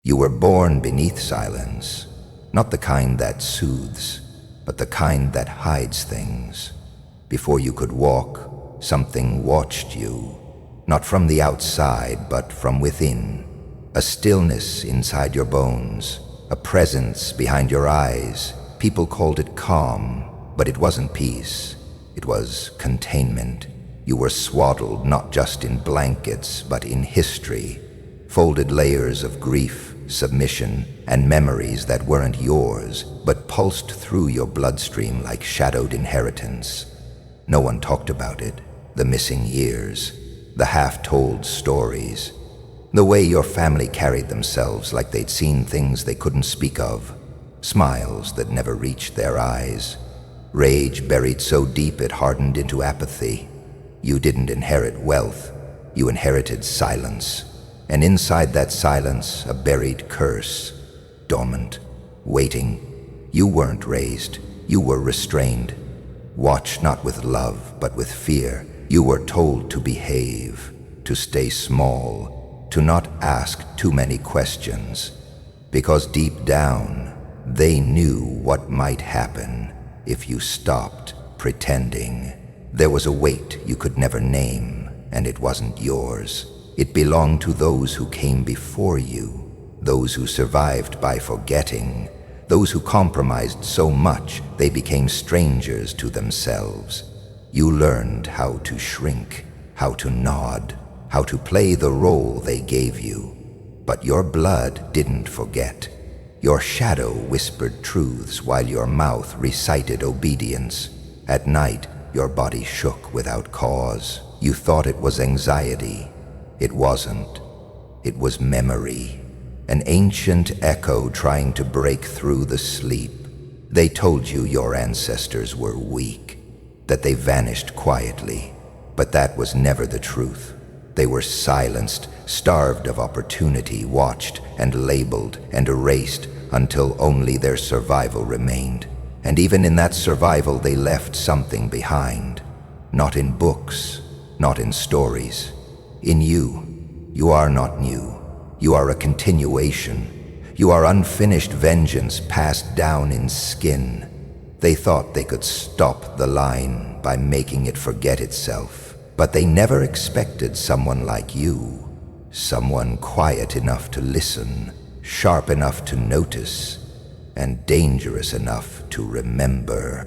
You were born beneath silence, not the kind that soothes, but the kind that hides things. Before you could walk, something watched you, not from the outside, but from within. A stillness inside your bones, a presence behind your eyes. People called it calm, but it wasn't peace. It was containment. You were swaddled not just in blankets, but in history. Folded layers of grief, submission, and memories that weren't yours, but pulsed through your bloodstream like shadowed inheritance. No one talked about it. The missing years, the half-told stories, the way your family carried themselves like they'd seen things they couldn't speak of, smiles that never reached their eyes, rage buried so deep it hardened into apathy. You didn't inherit wealth, you inherited silence. And inside that silence, a buried curse, dormant, waiting. You weren't raised, you were restrained. Watched not with love, but with fear. You were told to behave, to stay small, to not ask too many questions. Because deep down, they knew what might happen if you stopped pretending. There was a weight you could never name, and it wasn't yours. It belonged to those who came before you, those who survived by forgetting, those who compromised so much they became strangers to themselves. You learned how to shrink, how to nod, how to play the role they gave you. But your blood didn't forget. Your shadow whispered truths while your mouth recited obedience. At night, your body shook without cause. You thought it was anxiety. It wasn't. It was memory, an ancient echo trying to break through the sleep. They told you your ancestors were weak, that they vanished quietly, but that was never the truth. They were silenced, starved of opportunity, watched and labeled and erased until only their survival remained. And even in that survival, they left something behind. Not in books, not in stories. In you. You are not new. You are a continuation. You are unfinished vengeance passed down in skin. They thought they could stop the line by making it forget itself, but they never expected someone like you, someone quiet enough to listen, sharp enough to notice, and dangerous enough to remember.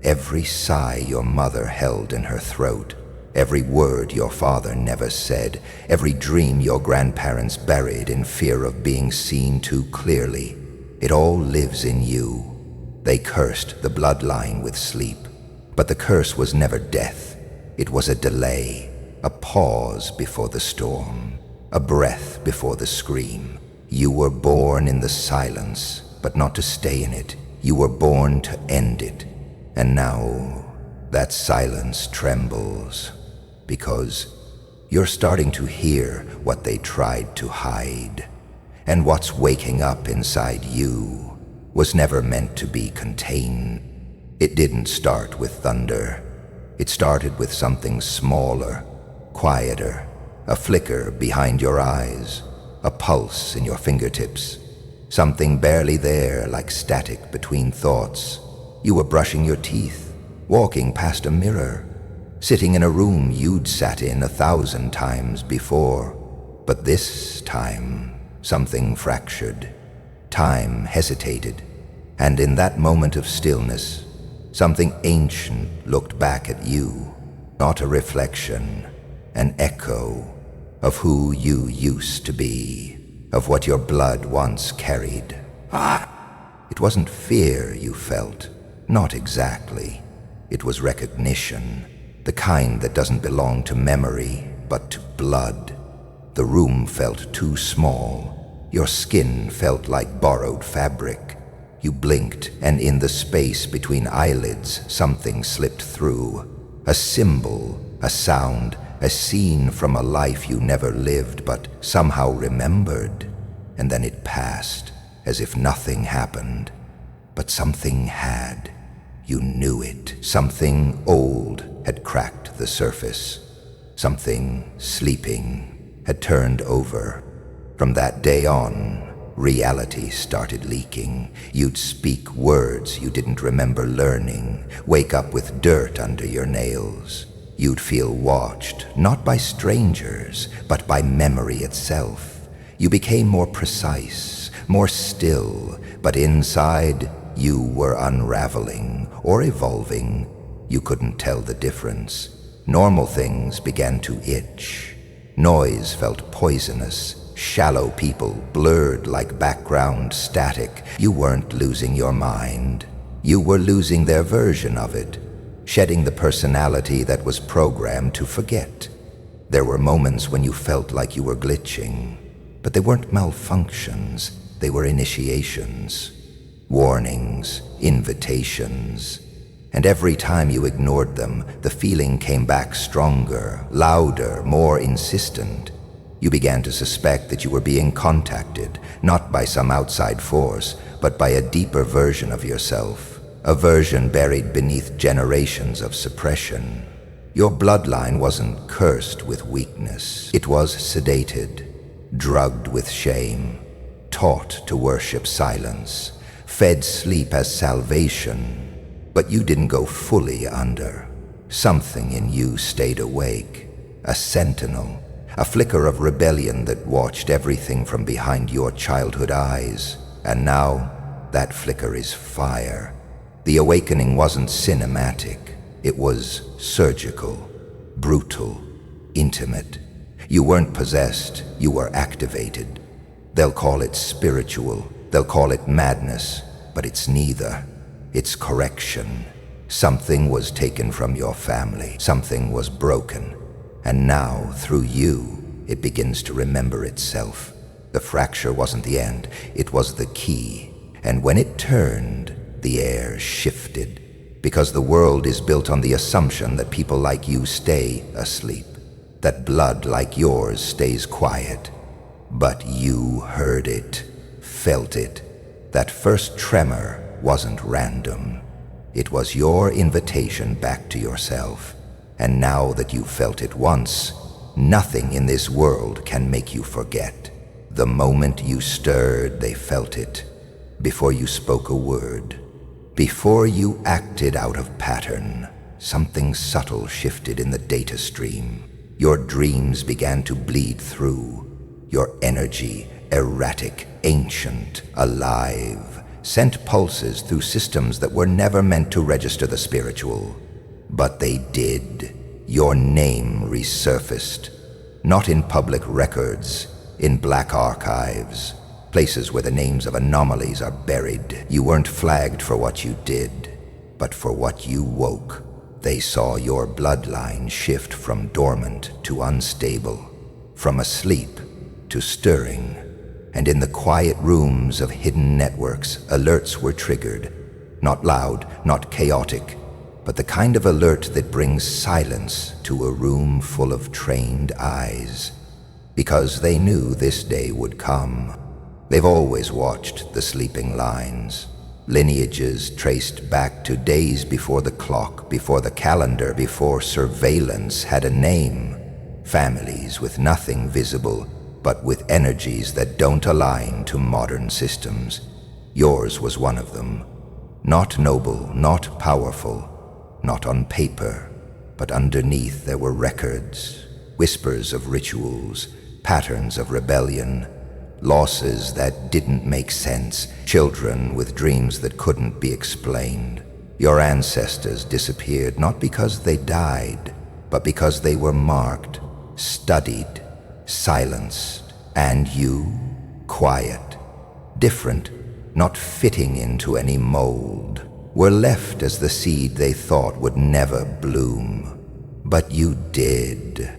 Every sigh your mother held in her throat, every word your father never said, every dream your grandparents buried in fear of being seen too clearly, it all lives in you. They cursed the bloodline with sleep, but the curse was never death. It was a delay, a pause before the storm, a breath before the scream. You were born in the silence, but not to stay in it. You were born to end it. And now that silence trembles, because you're starting to hear what they tried to hide. And what's waking up inside you was never meant to be contained. It didn't start with thunder. It started with something smaller, quieter, a flicker behind your eyes, a pulse in your fingertips, something barely there like static between thoughts. You were brushing your teeth, walking past a mirror, sitting in a room you'd sat in 1,000 times before. But this time, something fractured. Time hesitated, and in that moment of stillness, something ancient looked back at you, not a reflection, an echo of who you used to be, of what your blood once carried. It wasn't fear you felt, not exactly. It was recognition, the kind that doesn't belong to memory, but to blood. The room felt too small. Your skin felt like borrowed fabric. You blinked, and in the space between eyelids, something slipped through. A symbol, a sound, a scene from a life you never lived, but somehow remembered. And then it passed, as if nothing happened. But something had. You knew it. Something old had cracked the surface. Something sleeping had turned over. From that day on, reality started leaking. You'd speak words you didn't remember learning, wake up with dirt under your nails. You'd feel watched, not by strangers, but by memory itself. You became more precise, more still, but inside you were unraveling or evolving. You couldn't tell the difference. Normal things began to itch. Noise felt poisonous. Shallow people blurred like background static. You weren't losing your mind. You were losing their version of it, shedding the personality that was programmed to forget. There were moments when you felt like you were glitching, but they weren't malfunctions, they were initiations, warnings, invitations. And every time you ignored them, the feeling came back stronger, louder, more insistent. You began to suspect that you were being contacted, not by some outside force, but by a deeper version of yourself, a version buried beneath generations of suppression. Your bloodline wasn't cursed with weakness. It was sedated, drugged with shame, taught to worship silence, fed sleep as salvation. But you didn't go fully under. Something in you stayed awake, a sentinel, a flicker of rebellion that watched everything from behind your childhood eyes. And now, that flicker is fire. The awakening wasn't cinematic. It was surgical, brutal, intimate. You weren't possessed, you were activated. They'll call it spiritual, they'll call it madness, but it's neither. It's correction. Something was taken from your family, something was broken. And now, through you, it begins to remember itself. The fracture wasn't the end, it was the key. And when it turned, the air shifted. Because the world is built on the assumption that people like you stay asleep, that blood like yours stays quiet. But you heard it, felt it. That first tremor wasn't random. It was your invitation back to yourself. And now that you've felt it once, nothing in this world can make you forget. The moment you stirred, they felt it. Before you spoke a word, before you acted out of pattern, something subtle shifted in the data stream. Your dreams began to bleed through. Your energy, erratic, ancient, alive, sent pulses through systems that were never meant to register the spiritual. But they did. Your name resurfaced, not in public records, in black archives, places where the names of anomalies are buried. You weren't flagged for what you did, but for what you woke. They saw your bloodline shift from dormant to unstable, from asleep to stirring. And in the quiet rooms of hidden networks, alerts were triggered. Not loud, not chaotic, but the kind of alert that brings silence to a room full of trained eyes. Because they knew this day would come. They've always watched the sleeping lines. Lineages traced back to days before the clock, before the calendar, before surveillance had a name. Families with nothing visible, but with energies that don't align to modern systems. Yours was one of them. Not noble, not powerful, not on paper, but underneath there were records, whispers of rituals, patterns of rebellion, losses that didn't make sense, children with dreams that couldn't be explained. Your ancestors disappeared not because they died, but because they were marked, studied, silenced. And you, quiet, different, not fitting into any mold, were left as the seed they thought would never bloom. But you did.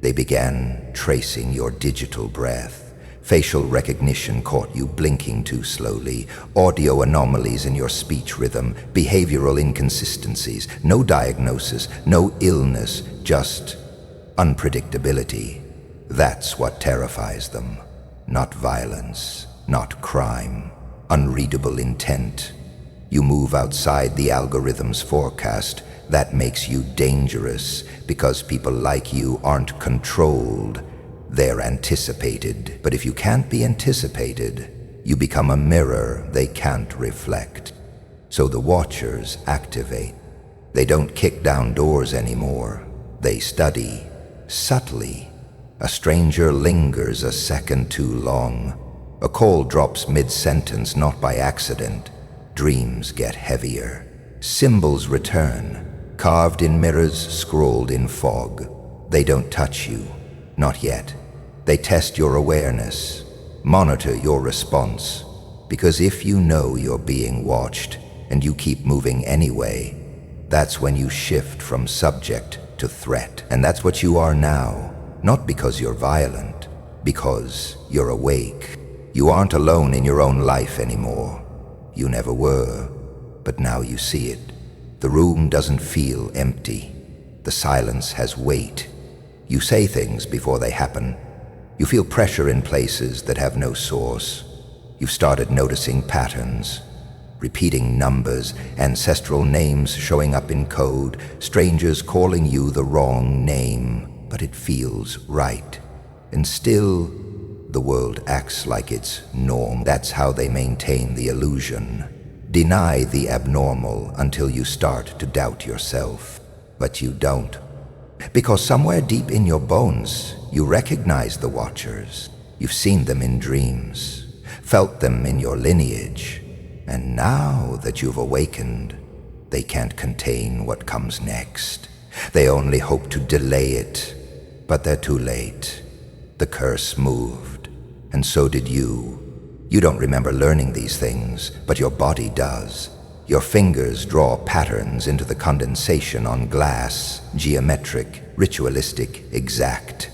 They began tracing your digital breath. Facial recognition caught you blinking too slowly, audio anomalies in your speech rhythm, behavioral inconsistencies, no diagnosis, no illness, just unpredictability. That's what terrifies them. Not violence, not crime, unreadable intent. You move outside the algorithm's forecast. That makes you dangerous because people like you aren't controlled. They're anticipated. But if you can't be anticipated, You become a mirror they can't reflect. So the Watchers activate. They don't kick down doors anymore. They study, subtly. A stranger lingers a second too long. A call drops mid-sentence, not by accident. Dreams get heavier. Symbols return, carved in mirrors, scrawled in fog. They don't touch you, not yet. They test your awareness, monitor your response. Because if you know you're being watched, and you keep moving anyway, that's when you shift from subject to threat. And that's what you are now, not because you're violent, because you're awake. You aren't alone in your own life anymore. You never were, but now you see it. The room doesn't feel empty. The silence has weight. You say things before they happen. You feel pressure in places that have no source. You've started noticing patterns, repeating numbers, ancestral names showing up in code, strangers calling you the wrong name, but it feels right. And still, the world acts like it's norm. That's how they maintain the illusion. Deny the abnormal until you start to doubt yourself. But you don't. Because somewhere deep in your bones, you recognize the Watchers. You've seen them in dreams, felt them in your lineage. And now that you've awakened, they can't contain what comes next. They only hope to delay it, but they're too late. The curse moved, and so did you. You don't remember learning these things, but your body does. Your fingers draw patterns into the condensation on glass, geometric, ritualistic, exact.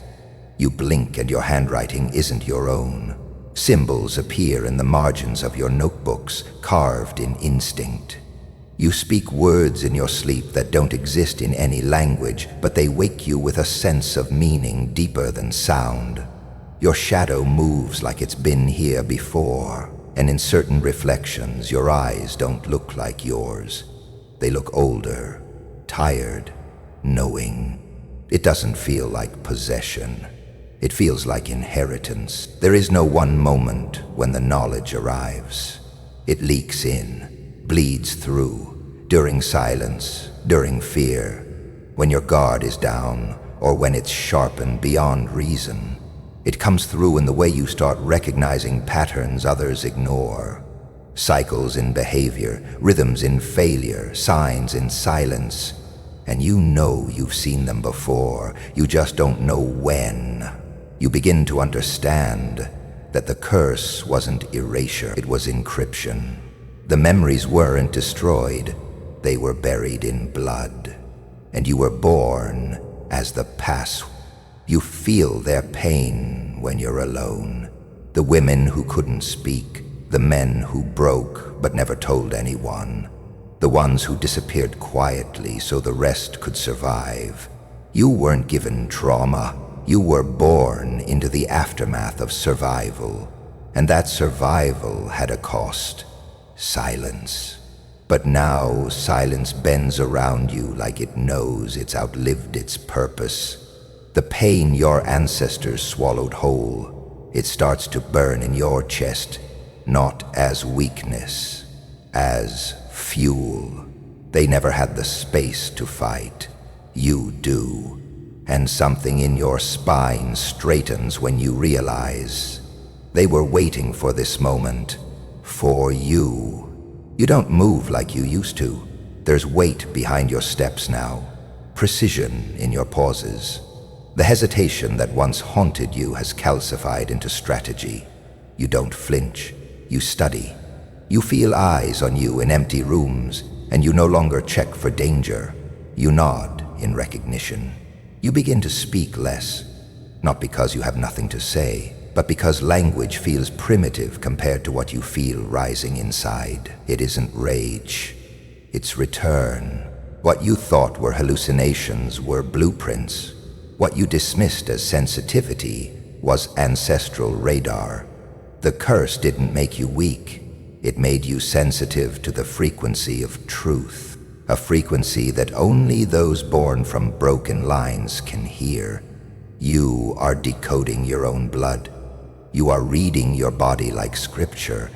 You blink and your handwriting isn't your own. Symbols appear in the margins of your notebooks, carved in instinct. You speak words in your sleep that don't exist in any language, but they wake you with a sense of meaning deeper than sound. Your shadow moves like it's been here before, and in certain reflections, your eyes don't look like yours. They look older, tired, knowing. It doesn't feel like possession. It feels like inheritance. There is no one moment when the knowledge arrives. It leaks in, bleeds through, during silence, during fear, when your guard is down, or when it's sharpened beyond reason. It comes through in the way you start recognizing patterns others ignore. Cycles in behavior, rhythms in failure, signs in silence. And you know you've seen them before, you just don't know when. You begin to understand that the curse wasn't erasure, it was encryption. The memories weren't destroyed, they were buried in blood. And you were born as the past. You feel their pain when you're alone. The women who couldn't speak, the men who broke but never told anyone, the ones who disappeared quietly so the rest could survive. You weren't given trauma. You were born into the aftermath of survival, and that survival had a cost: silence. But now silence bends around you like it knows it's outlived its purpose. The pain your ancestors swallowed whole, it starts to burn in your chest, not as weakness, as fuel. They never had the space to fight. You do. And something in your spine straightens when you realize they were waiting for this moment, for you. You don't move like you used to. There's weight behind your steps now, precision in your pauses. The hesitation that once haunted you has calcified into strategy. You don't flinch. You study. You feel eyes on you in empty rooms, and you no longer check for danger. You nod in recognition. You begin to speak less, not because you have nothing to say, but because language feels primitive compared to what you feel rising inside. It isn't rage. It's return. What you thought were hallucinations were blueprints. What you dismissed as sensitivity was ancestral radar. The curse didn't make you weak. It made you sensitive to the frequency of truth, a frequency that only those born from broken lines can hear. You are decoding your own blood. You are reading your body like scripture,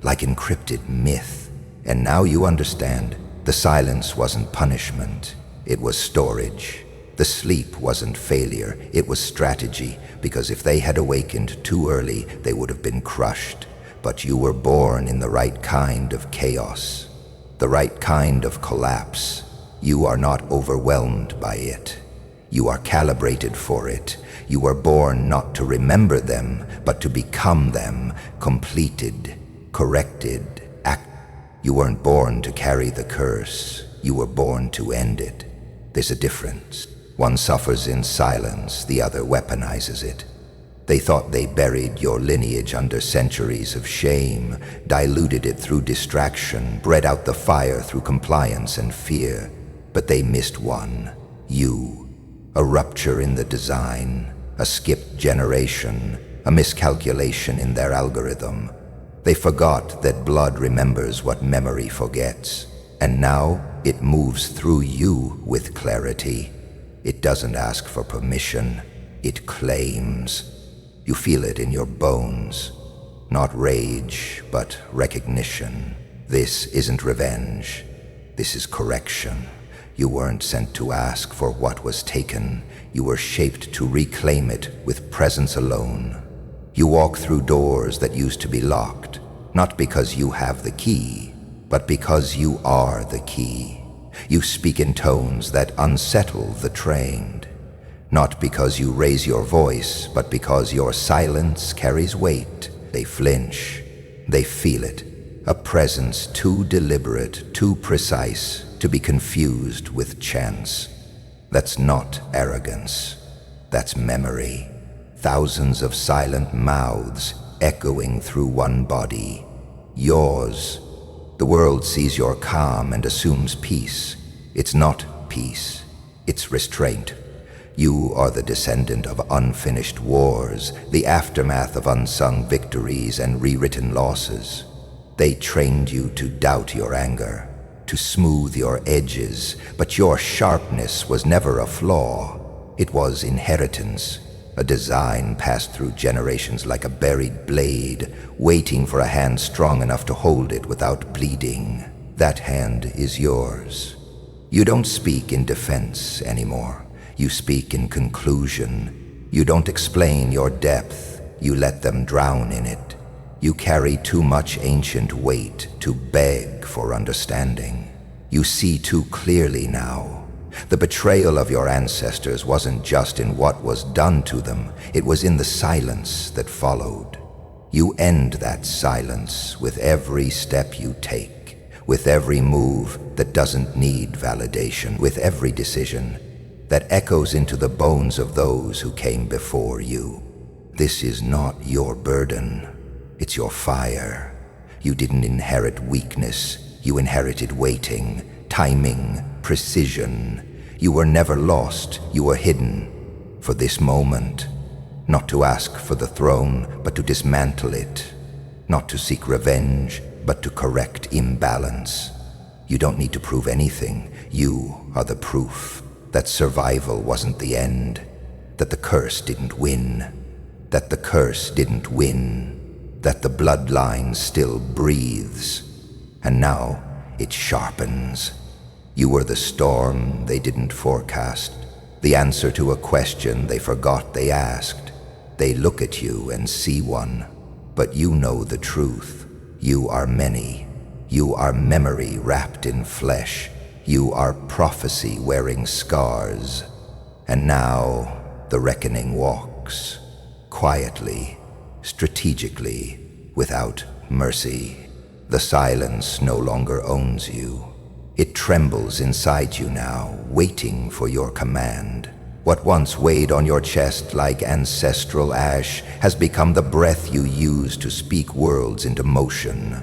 like encrypted myth. And now you understand, the silence wasn't punishment, it was storage. The sleep wasn't failure, it was strategy, because if they had awakened too early, they would have been crushed. But you were born in the right kind of chaos, the right kind of collapse. You are not overwhelmed by it. You are calibrated for it. You were born not to remember them, but to become them, completed, corrected, You weren't born to carry the curse. You were born to end it. There's a difference. One suffers in silence, the other weaponizes it. They thought they buried your lineage under centuries of shame, diluted it through distraction, bred out the fire through compliance and fear. But they missed one. You. A rupture in the design, a skipped generation, a miscalculation in their algorithm. They forgot that blood remembers what memory forgets. And now it moves through you with clarity. It doesn't ask for permission. It claims. You feel it in your bones. Not rage, but recognition. This isn't revenge. This is correction. You weren't sent to ask for what was taken. You were shaped to reclaim it with presence alone. You walk through doors that used to be locked, not because you have the key, but because you are the key. You speak in tones that unsettle the trained, not because you raise your voice, but because your silence carries weight. They flinch. They feel it. A presence too deliberate, too precise, to be confused with chance. That's not arrogance. That's memory. Thousands of silent mouths echoing through one body. Yours. The world sees your calm and assumes peace. It's not peace. It's restraint. You are the descendant of unfinished wars, the aftermath of unsung victories and rewritten losses. They trained you to doubt your anger, to smooth your edges, but your sharpness was never a flaw. It was inheritance, a design passed through generations like a buried blade, waiting for a hand strong enough to hold it without bleeding. That hand is yours. You don't speak in defense anymore. You speak in conclusion. You don't explain your depth. You let them drown in it. You carry too much ancient weight to beg for understanding. You see too clearly now. The betrayal of your ancestors wasn't just in what was done to them, it was in the silence that followed. You end that silence with every step you take, with every move that doesn't need validation, with every decision that echoes into the bones of those who came before you. This is not your burden. It's your fire. You didn't inherit weakness. You inherited waiting, timing, precision. You were never lost. You were hidden for this moment. Not to ask for the throne, but to dismantle it. Not to seek revenge, but to correct imbalance. You don't need to prove anything. You are the proof that survival wasn't the end, that the curse didn't win, that the curse didn't win. That the bloodline still breathes, and now it sharpens. You were the storm they didn't forecast, the answer to a question they forgot they asked. They look at you and see one, but you know the truth. You are many. You are memory wrapped in flesh. You are prophecy wearing scars. And now the reckoning walks, quietly, strategically, without mercy. The silence no longer owns you. It trembles inside you now, waiting for your command. What once weighed on your chest like ancestral ash has become the breath you use to speak worlds into motion.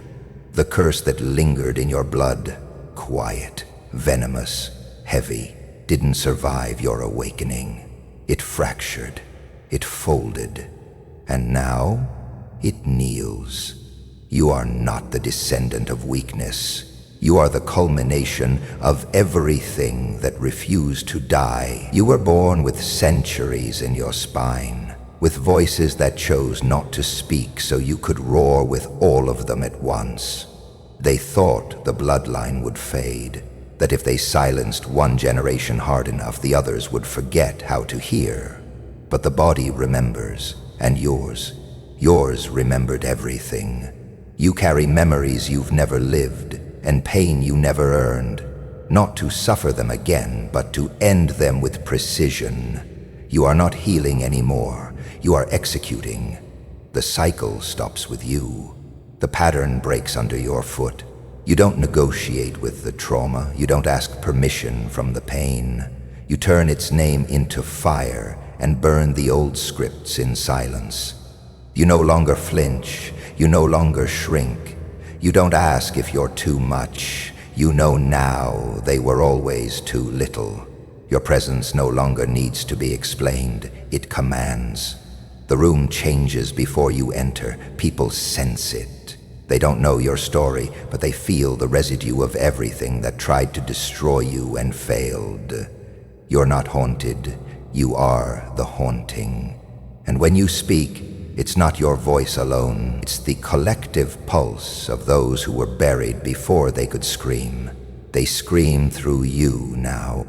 The curse that lingered in your blood, quiet, venomous, heavy, didn't survive your awakening. It fractured, it folded, and now it kneels. You are not the descendant of weakness. You are the culmination of everything that refused to die. You were born with centuries in your spine, with voices that chose not to speak so you could roar with all of them at once. They thought the bloodline would fade, that if they silenced one generation hard enough, the others would forget how to hear. But the body remembers, and yours remembered everything. You carry memories you've never lived, and pain you never earned, not to suffer them again, but to end them with precision. You are not healing anymore, you are executing. The cycle stops with you. The pattern breaks under your foot. You don't negotiate with the trauma, you don't ask permission from the pain. You turn its name into fire and burn the old scripts in silence. You no longer flinch, you no longer shrink. You don't ask if you're too much. You know now they were always too little. Your presence no longer needs to be explained, it commands. The room changes before you enter. People sense it. They don't know your story, but they feel the residue of everything that tried to destroy you and failed. You're not haunted, you are the haunting. And when you speak, it's not your voice alone, it's the collective pulse of those who were buried before they could scream. They scream through you now.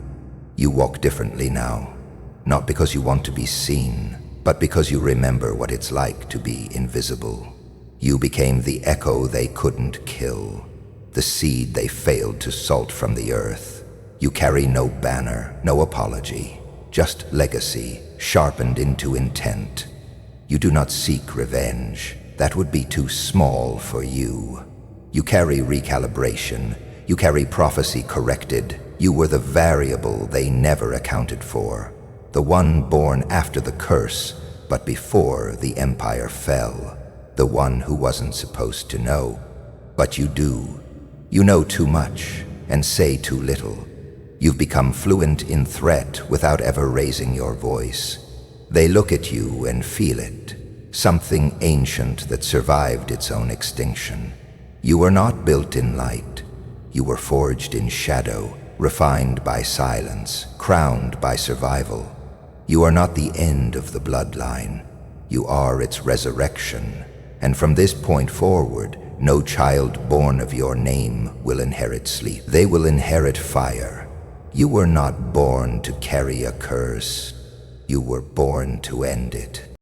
You walk differently now, not because you want to be seen, but because you remember what it's like to be invisible. You became the echo they couldn't kill, the seed they failed to salt from the earth. You carry no banner, no apology, just legacy, sharpened into intent. You do not seek revenge. That would be too small for you. You carry recalibration. You carry prophecy corrected. You were the variable they never accounted for, the one born after the curse, but before the empire fell, the one who wasn't supposed to know. But you do. You know too much and say too little. You've become fluent in threat without ever raising your voice. They look at you and feel it, something ancient that survived its own extinction. You were not built in light. You were forged in shadow, refined by silence, crowned by survival. You are not the end of the bloodline. You are its resurrection. And from this point forward, no child born of your name will inherit sleep. They will inherit fire. You were not born to carry a curse. You were born to end it.